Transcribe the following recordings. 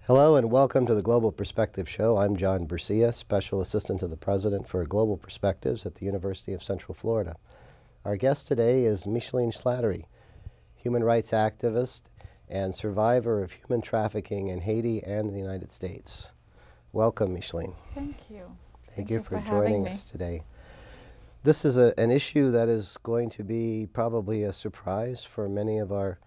Hello and welcome to the Global Perspective Show. I'm John Bercia, Special Assistant to the President for Global Perspectives at the University of Central Florida. Our guest today is Micheline Slattery, human rights activist and survivor of human trafficking in Haiti and the United States. Welcome, Micheline. Thank you. Thank you for joining us today. This is an issue that is going to be probably a surprise for many of our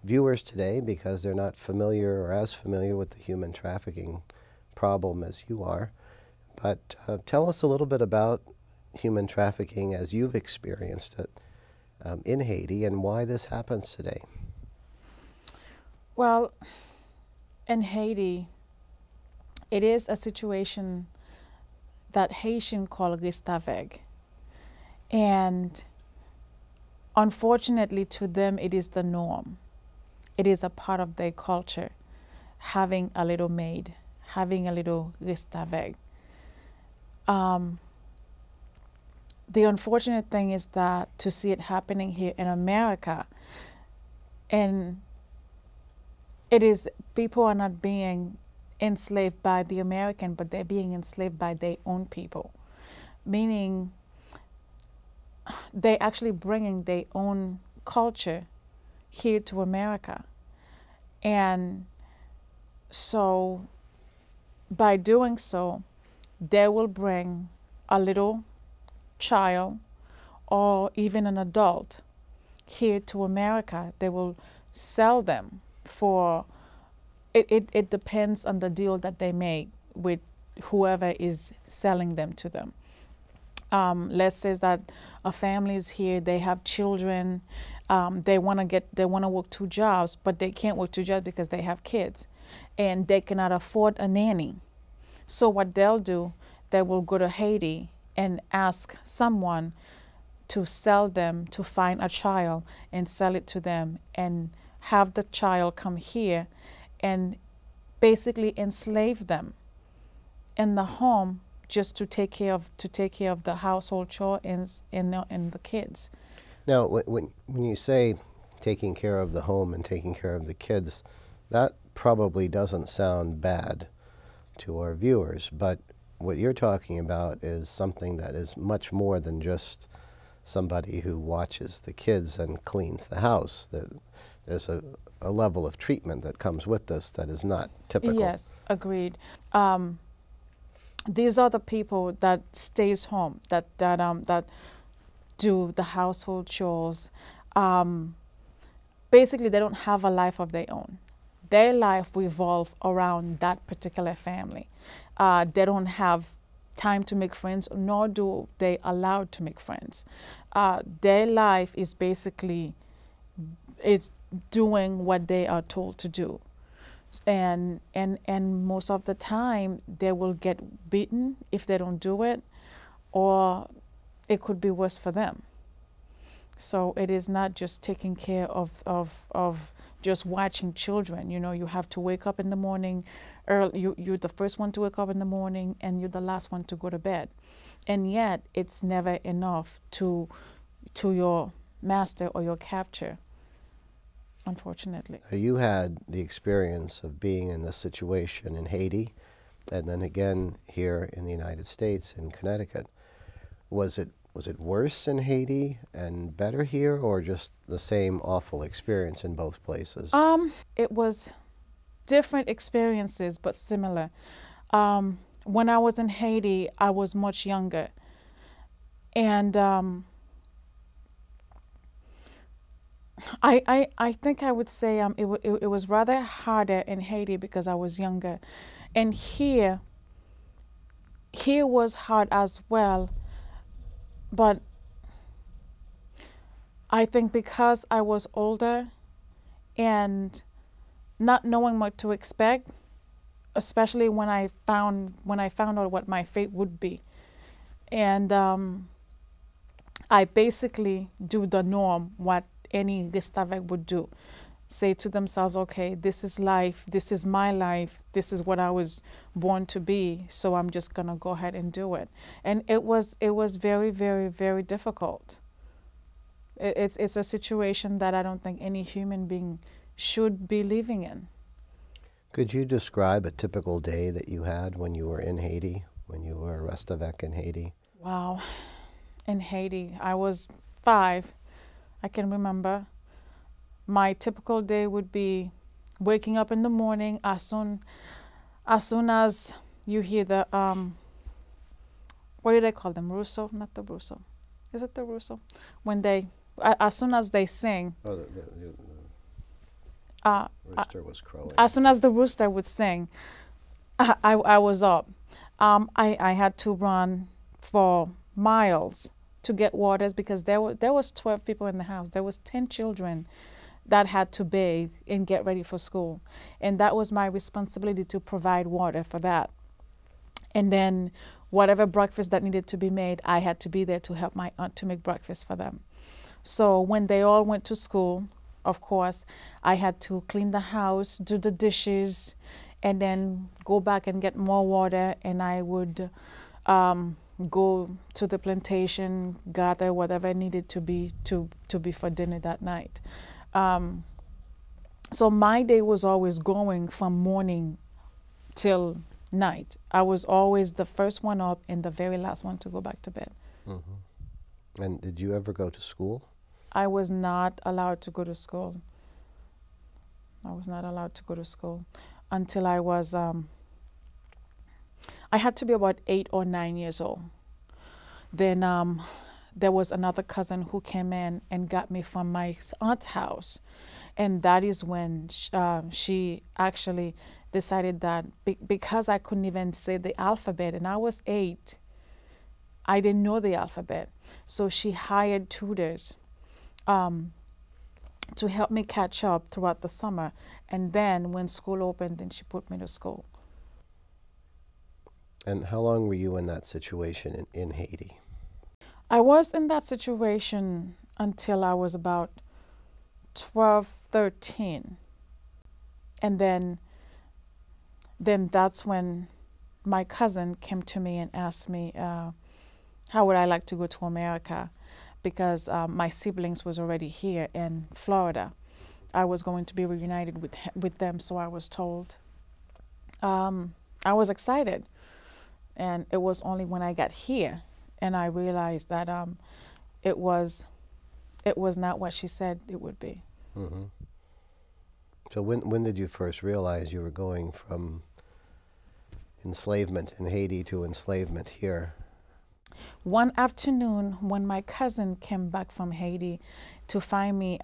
viewers today because they're not familiar or as familiar with the human trafficking problem as you are. But tell us a little bit about human trafficking as you've experienced it in Haiti and why this happens today. Well, in Haiti, it is a situation that Haitians call Ristaveg. And unfortunately to them, it is the norm. It is a part of their culture, having a little maid, having a little Ristaveg. The unfortunate thing is that to see it happening here in America, and it is, people are not being enslaved by the American, but they're being enslaved by their own people. Meaning, they actually bringing their own culture here to America. And so by doing so, they will bring a little child or even an adult here to America. They will sell them for, it depends on the deal that they make with whoever is selling them to them. Let's say that a family is here, they have children, they want to work 2 jobs, but they can't work 2 jobs because they have kids and they cannot afford a nanny. So what they'll do, they will go to Haiti and ask someone to sell them, to find a child and sell it to them and have the child come here and basically enslave them in the home just to take care of the household chore and the kids. Now, when you say taking care of the home and taking care of the kids, that probably doesn't sound bad to our viewers, but what you're talking about is something that is much more than just somebody who watches the kids and cleans the house. There's a level of treatment that comes with this that is not typical. Yes, agreed. These are the people that stays home, that do the household chores. Basically, they don't have a life of their own. Their life revolves around that particular family. They don't have time to make friends, nor do they allowed to make friends. Their life is basically, it's doing what they are told to do. And most of the time they will get beaten if they don't do it, or it could be worse for them. So it is not just taking care of just watching children. You know, you have to wake up in the morning early. You're the first one to wake up in the morning and you're the last one to go to bed. And yet it's never enough to your master or your captor, unfortunately. You had the experience of being in this situation in Haiti and then again here in the United States in Connecticut. Was it worse in Haiti and better here, or just the same awful experience in both places? It was different experiences but similar. When I was in Haiti, I was much younger, and I think I would say it was rather harder in Haiti because I was younger. And here was hard as well, but I think because I was older and not knowing what to expect, especially when I found out what my fate would be. And I basically do the norm, what any Ristaveg would do. Say to themselves, okay, this is life, this is my life, this is what I was born to be, so I'm just gonna go ahead and do it. And it was very, very, very difficult. It's a situation that I don't think any human being should be living in. Could you describe a typical day that you had when you were in Haiti, when you were Restavec in Haiti? Wow. In Haiti, I was 5. I can remember. My typical day would be waking up in the morning as soon as you hear the what do they call them? Russo? Not the Russo. Is it the Russo? When they as soon as they sing. Oh, the rooster was crowing. As soon as the rooster would sing, I was up. I had to run for miles to get waters because there was 12 people in the house. There was 10 children that had to bathe and get ready for school. And that was my responsibility to provide water for that. And then whatever breakfast that needed to be made, I had to be there to help my aunt to make breakfast for them. So when they all went to school, of course, I had to clean the house, do the dishes, and then go back and get more water. And I would go to the plantation, gather whatever needed to be for dinner that night. So my day was always going from morning till night. I was always the first one up and the very last one to go back to bed. Mm-hmm. And did you ever go to school? I was not allowed to go to school. I was not allowed to go to school until I was, I had to be about 8 or 9 years old. Then there was another cousin who came in and got me from my aunt's house. And that is when she actually decided that because I couldn't even say the alphabet, and I was 8, I didn't know the alphabet. So she hired tutors to help me catch up throughout the summer. And then when school opened, then she put me to school. And how long were you in that situation in Haiti? I was in that situation until I was about 12, 13. And then that's when my cousin came to me and asked me how would I like to go to America, because my siblings was already here in Florida. I was going to be reunited with them, so I was told. I was excited, and it was only when I got here and I realized that it was not what she said it would be. Mm-hmm. So when did you first realize you were going from enslavement in Haiti to enslavement here? One afternoon when my cousin came back from Haiti to find me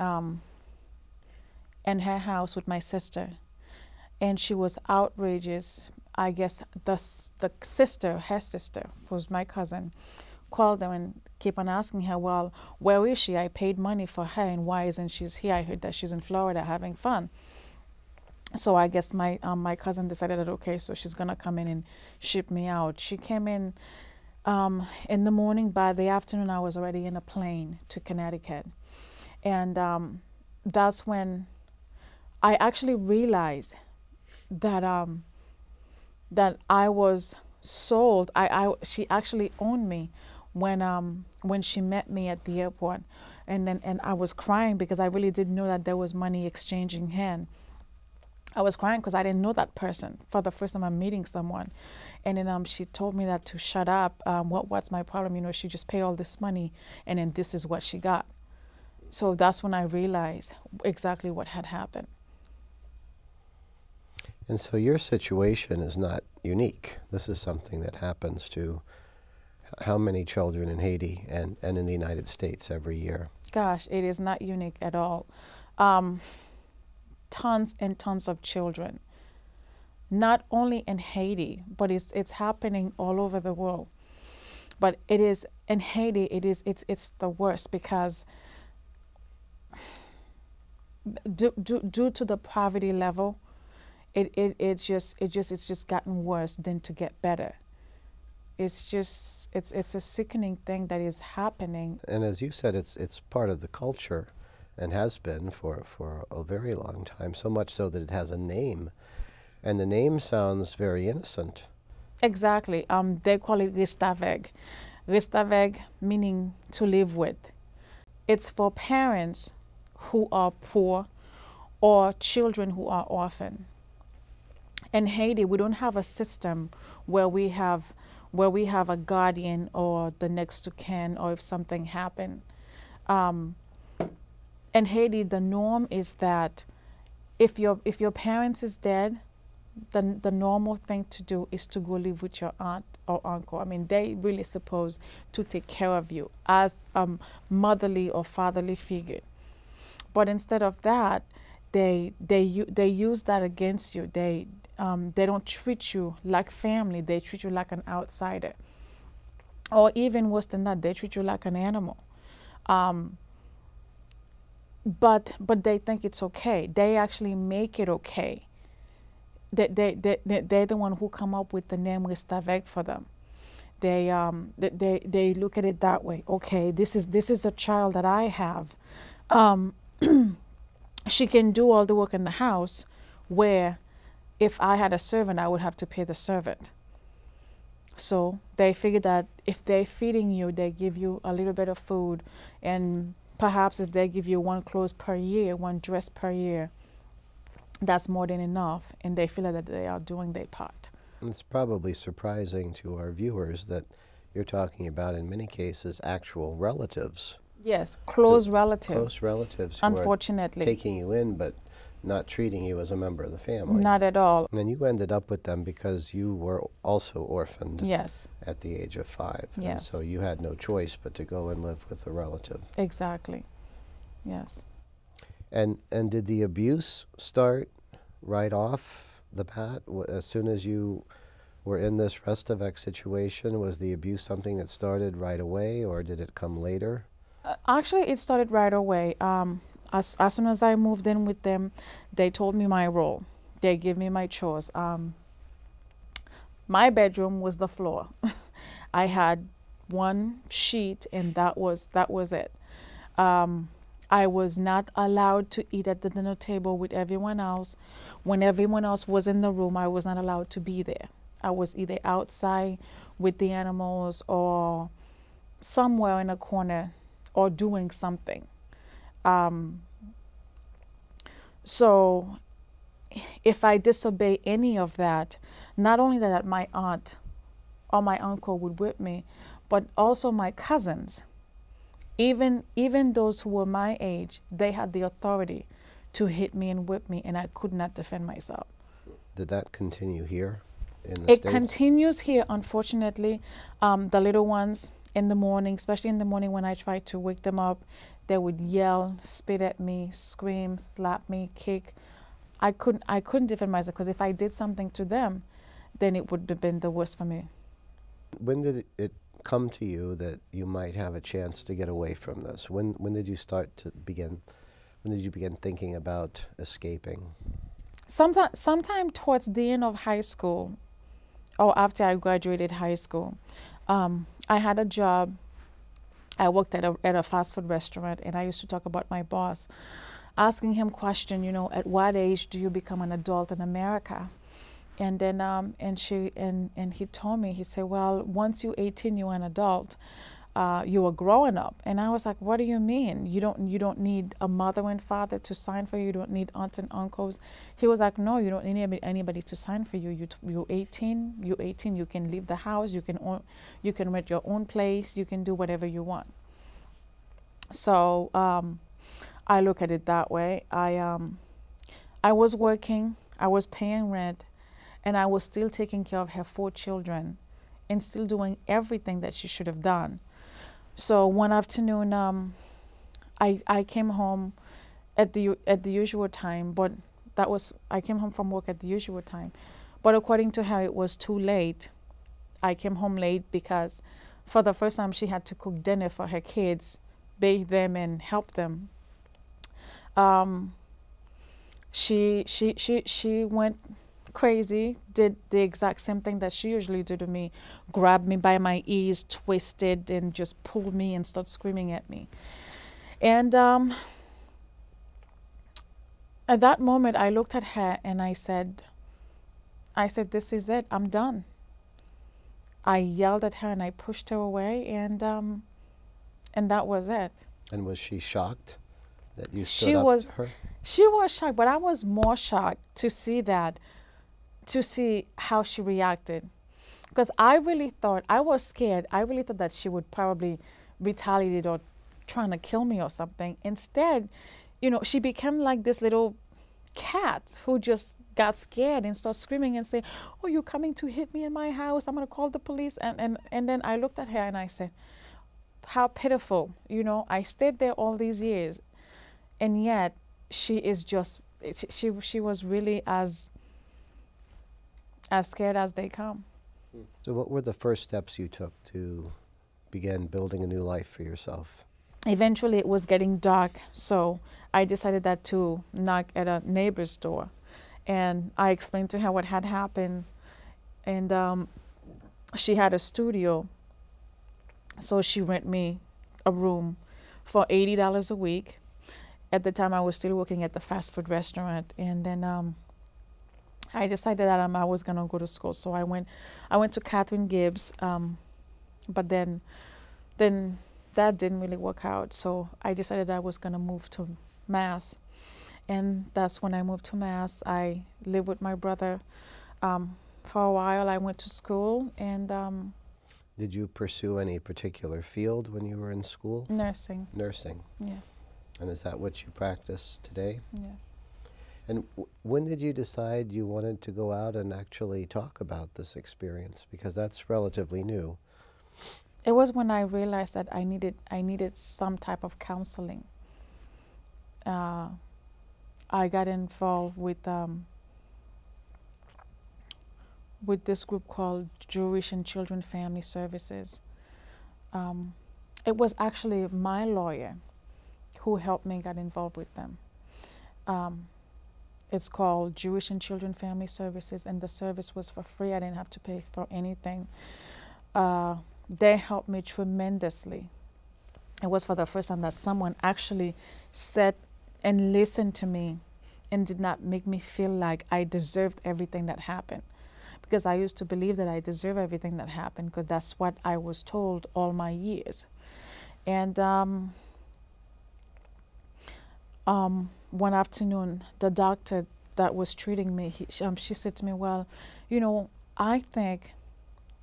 in her house with my sister, and she was outrageous. I guess her sister was my cousin, called them and kept on asking her, well, where is she? I paid money for her, and why isn't she here? I heard that she's in Florida having fun. So I guess my cousin decided that, okay, so she's going to come in and ship me out. She came in the morning. By the afternoon, I was already in a plane to Connecticut. And that's when I actually realized that that I was sold. She actually owned me when she met me at the airport, and I was crying because I really didn't know that there was money exchanging hand. I was crying because I didn't know that person. For the first time I'm meeting someone. And then she told me that to shut up. What's my problem? You know, she just paid all this money and then this is what she got. So that's when I realized exactly what had happened. And so your situation is not unique. This is something that happens to how many children in Haiti and in the United States every year? Gosh, it is not unique at all. Tons and tons of children, not only in Haiti, but it's happening all over the world. But it is in Haiti. It's the worst because due to the poverty level, it's just gotten worse than to get better. It's a sickening thing that is happening. And as you said, it's part of the culture. And has been for a very long time, so much so that it has a name. And the name sounds very innocent. Exactly. They call it Restavec. Restavec meaning to live with. It's for parents who are poor or children who are orphan. In Haiti, we don't have a system where we have a guardian or the next to kin, or if something happened. Um, in Haiti, the norm is that if your parents is dead, the normal thing to do is to go live with your aunt or uncle. I mean, they really supposed to take care of you as motherly or fatherly figure. But instead of that, they use that against you. They don't treat you like family. They treat you like an outsider, or even worse than that, they treat you like an animal. But they think it's okay. They actually make it okay. They're the one who come up with the name Restavec for them. They look at it that way. Okay, this is a child that I have. She can do all the work in the house, where if I had a servant, I would have to pay the servant. So they figure that if they're feeding you, they give you a little bit of food, and perhaps if they give you one clothes per year, one dress per year, that's more than enough, and they feel that they are doing their part. It's probably surprising to our viewers that you're talking about, in many cases, actual relatives. Yes, close relatives. Close relatives who unfortunately are taking you in, but not treating you as a member of the family. Not at all. And you ended up with them because you were also orphaned. Yes. At the age of 5. Yes. And so you had no choice but to go and live with a relative. Exactly. Yes. And did the abuse start right off the bat? As soon as you were in this Restavec situation, was the abuse something that started right away, or did it come later? Actually, it started right away. As soon as I moved in with them, they told me my role. They gave me my chores. My bedroom was the floor. I had one sheet, and that was it. I was not allowed to eat at the dinner table with everyone else. When everyone else was in the room, I was not allowed to be there. I was either outside with the animals or somewhere in a corner or doing something. So if I disobey any of that, not only that my aunt or my uncle would whip me, but also my cousins, even those who were my age, they had the authority to hit me and whip me, and I could not defend myself. Did that continue here in the States? It continues here, unfortunately. The little ones in the morning, especially in the morning when I tried to wake them up, they would yell, spit at me, scream, slap me, kick. I couldn't defend myself, because if I did something to them, then it would have been the worst for me. When did it come to you that you might have a chance to get away from this? When did you when did you begin thinking about escaping? Sometime towards the end of high school, or after I graduated high school, I had a job. I worked at a fast food restaurant, and I used to talk about my boss, asking him question, at what age do you become an adult in America? And then and he told me, he said, well, once you're 18, you're an adult. You are growing up. And I was like, what do you mean? You don't need a mother and father to sign for you. You don't need aunts and uncles. He was like, no, you don't need anybody to sign for you. You're 18. You're 18. You can leave the house. You can rent your own place. You can do whatever you want. So I look at it that way. I was working. I was paying rent, and I was still taking care of her 4 children, and still doing everything that she should have done. So one afternoon, I came home at the usual time, but I came home from work at the usual time. But according to her, it was too late. I came home late because for the first time she had to cook dinner for her kids, bathe them and help them. She went crazy, did the exact same thing that she usually did to me, grabbed me by my ears, twisted, and just pulled me and started screaming at me. And at that moment, I looked at her and I said, this is it, I'm done. I yelled at her and I pushed her away, and that was it. And was she shocked that you stood up to her? She was shocked, but I was more shocked to see that to see how she reacted. Because I really thought, I was scared. I really thought that she would probably retaliate or trying to kill me or something. Instead, you know, she became like this little cat who just got scared and started screaming and saying, "Oh, you're coming to hit me in my house. I'm going to call the police." And then I looked at her and I said, how pitiful. You know, I stayed there all these years, and yet she is just, she was really as scared as they come. So what were the first steps you took to begin building a new life for yourself? Eventually it was getting dark, so I decided that to knock at a neighbor's door, and I explained to her what had happened, and she had a studio, so she rent me a room for $80 a week. At the time I was still working at the fast food restaurant, and then I decided that I was gonna go to school. So I went to Catherine Gibbs, but then that didn't really work out. So I decided I was gonna move to Mass, and that's when I moved to Mass. I lived with my brother for a while. I went to school, and did you pursue any particular field when you were in school? nursing. Nursing. Yes. And is that what you practice today? Yes. And when did you decide you wanted to go out and actually talk about this experience? Because that's relatively new. It was when I realized that I needed some type of counseling. I got involved with this group called Jewish and Children Family Services. It was actually my lawyer who helped me get involved with them. It's called Jewish and Children Family Services, and the service was for free. I didn't have to pay for anything. They helped me tremendously. It was for the first time that someone actually sat and listened to me and did not make me feel like I deserved everything that happened. Because I used to believe that I deserve everything that happened, because that's what I was told all my years. And one afternoon, the doctor that was treating me, she said to me, "Well, you know, I think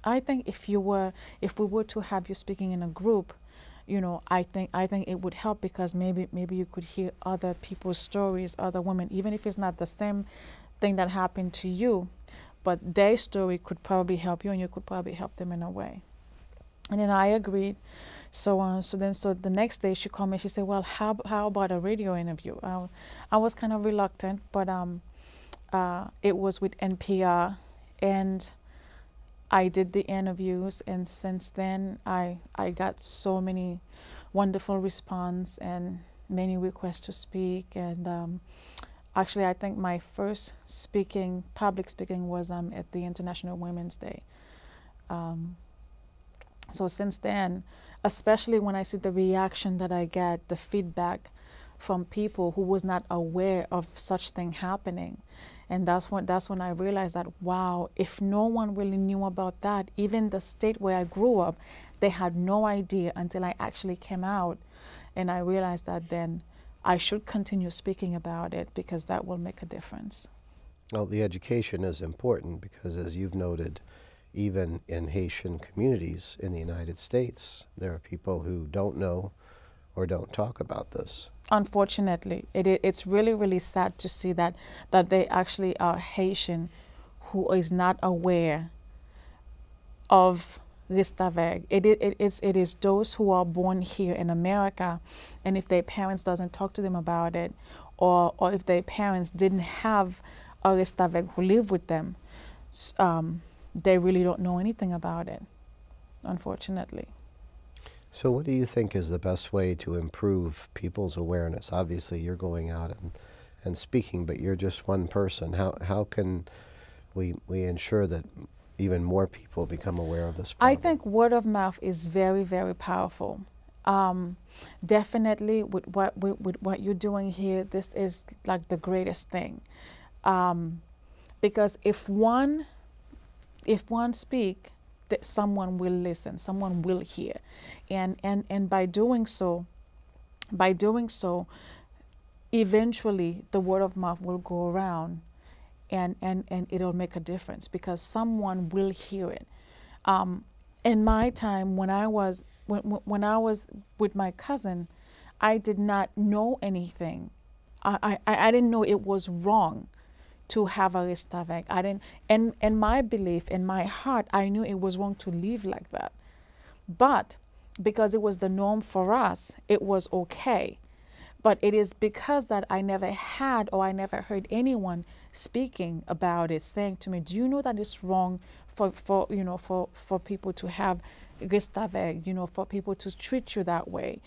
if we were to have you speaking in a group, you know, I think it would help, because maybe you could hear other people's stories, other women, even if it's not the same thing that happened to you, but their story could probably help you, and you could probably help them in a way." And then I agreed. So the next day she called me. She said, "Well, how about a radio interview?" I was kind of reluctant, but it was with NPR, and I did the interviews. And since then, I got so many wonderful response and many requests to speak. And actually, I think my first public speaking was at the International Women's Day. So since then, especially when I see the reaction that I get, the feedback from people who was not aware of such thing happening, and that's when I realized that, wow, if no one really knew about that, even the state where I grew up, they had no idea until I actually came out, and I realized that then I should continue speaking about it, because that will make a difference. Well, the education is important, because as you've noted, even in Haitian communities in the United States, there are people who don't know or don't talk about this. Unfortunately, it's really, really sad to see that they actually are Haitian who is not aware of this Taveg. It is those who are born here in America, and if their parents doesn't talk to them about it, or if their parents didn't have a Taveg who live with them, they really don't know anything about it, unfortunately. So what do you think is the best way to improve people's awareness? Obviously, you're going out and speaking, but you're just one person. How can we ensure that even more people become aware of this problem? I think word of mouth is very, very powerful. Definitely with what you're doing here, this is like the greatest thing. Because if one speak, that someone will listen, someone will hear, and by doing so, eventually the word of mouth will go around, and it'll make a difference because someone will hear it. In my time, when I was with my cousin, I did not know anything. I didn't know it was wrong to have a list avec. I didn't, and my belief in my heart, I knew it was wrong to live like that. But because it was the norm for us, it was okay. But it is because that I never had or I never heard anyone speaking about it, saying to me, do you know that it's wrong for people to have list avec, for people to treat you that way,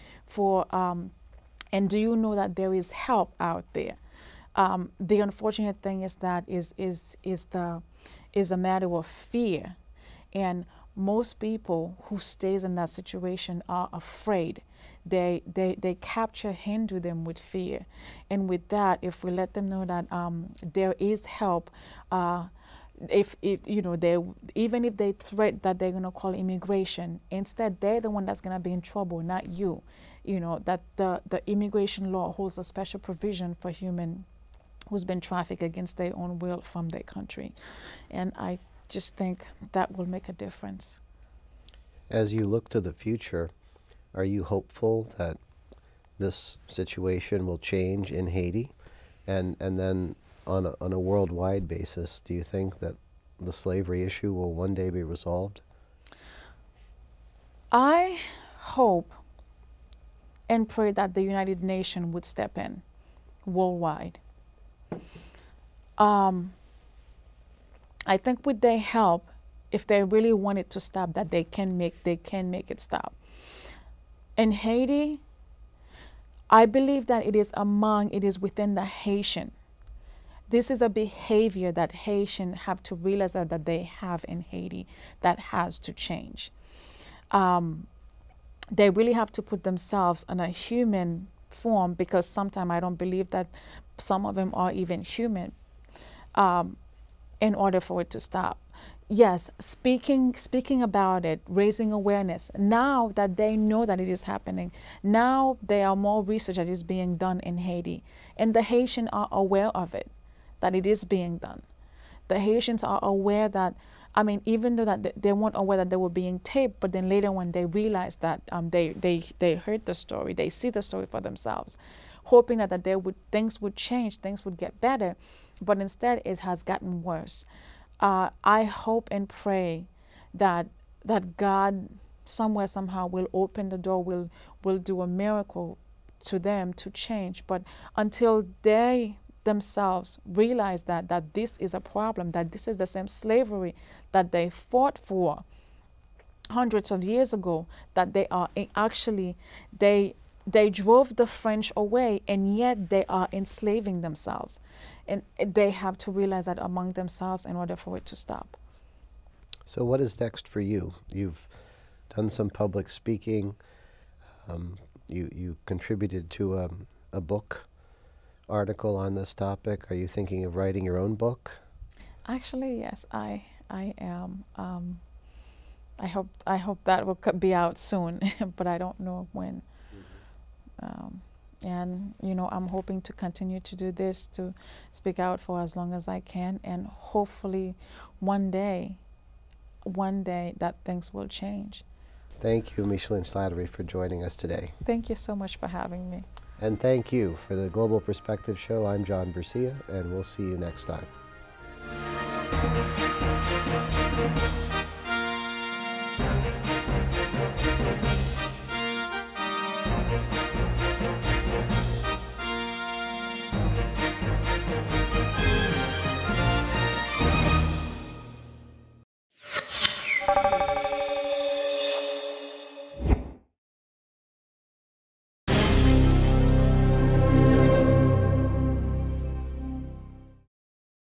and do you know that there is help out there? The unfortunate thing is that is a matter of fear, and most people who stays in that situation are afraid. They capture hinder them with fear, and with that, if we let them know that there is help, if they, even if they threat that they're gonna call immigration, instead they're the one that's gonna be in trouble, not you. That the immigration law holds a special provision for human who's been trafficked against their own will from their country. And I just think that will make a difference. As you look to the future, are you hopeful that this situation will change in Haiti? And then on a worldwide basis, do you think that the slavery issue will one day be resolved? I hope and pray that the United Nations would step in worldwide. I think with their help, if they really want it to stop, that they can make it stop. In Haiti, I believe that it is within the Haitian. This is a behavior that Haitians have to realize that they have in Haiti that has to change. They really have to put themselves in a human form, because sometimes I don't believe that some of them are even human, in order for it to stop. Yes, speaking about it, raising awareness. Now that they know that it is happening, now there are more research that is being done in Haiti, and the Haitians are aware of it, that it is being done. The Haitians are aware that, even though that they weren't aware that they were being taped, but then later when they realized that they heard the story, they see the story for themselves, hoping that things would change, things would get better, but instead it has gotten worse. I hope and pray that God somewhere, somehow will open the door, will do a miracle to them to change. But until they themselves realize that this is a problem, that this is the same slavery that they fought for hundreds of years ago, that they are actually, they drove the French away, and yet they are enslaving themselves. And they have to realize that among themselves in order for it to stop. So what is next for you? You've done some public speaking. You contributed to a book article on this topic. Are you thinking of writing your own book? Actually, yes, I am. I hope that will be out soon, but I don't know when. And I'm hoping to continue to do this, to speak out for as long as I can, and hopefully one day that things will change. Thank you, Micheline Slattery, for joining us today. Thank you so much for having me. And thank you. For the Global Perspective Show, I'm John Bercia, and we'll see you next time.